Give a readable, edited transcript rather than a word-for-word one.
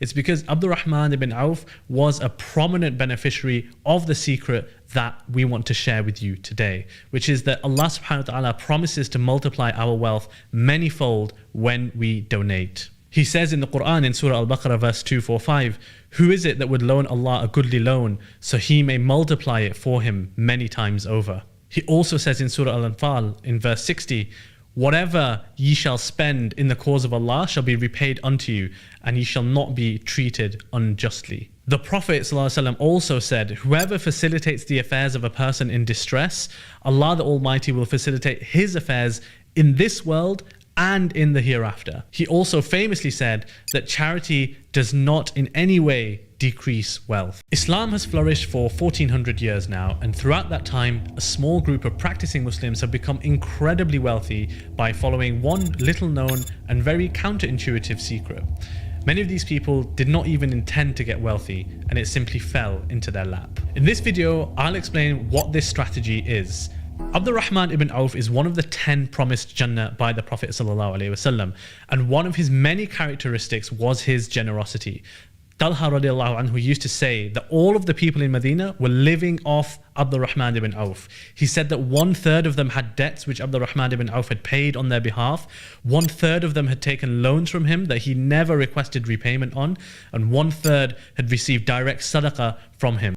It's because Abdurrahman ibn Auf was a prominent beneficiary of the secret that we want to share with you today, which is that Allah subhanahu wa ta'ala promises to multiply our wealth manyfold when we donate. He says in the Quran in Surah Al-Baqarah verse 245, who is it that would loan Allah a goodly loan so he may multiply it for him many times over? He also says in Surah Al-Anfal in verse 60, whatever ye shall spend in the cause of Allah shall be repaid unto you, and ye shall not be treated unjustly. The Prophet ﷺ also said, whoever facilitates the affairs of a person in distress, Allah the Almighty will facilitate his affairs in this world and in the hereafter. He also famously said that charity does not in any way decrease wealth. Islam has flourished for 1400 years now, and throughout that time, a small group of practicing Muslims have become incredibly wealthy by following one little known and very counterintuitive secret. Many of these people did not even intend to get wealthy, and it simply fell into their lap. In this video, I'll explain what this strategy is. Abdurrahman ibn Auf is one of the 10 promised Jannah by the Prophet ﷺ, and one of his many characteristics was his generosity. Talha radiallahu anhu used to say that all of the people in Medina were living off Abdurrahman ibn Auf. He said that 1/3 of them had debts which Abdurrahman ibn Auf had paid on their behalf, 1/3 of them had taken loans from him that he never requested repayment on, and 1/3 had received direct sadaqah from him.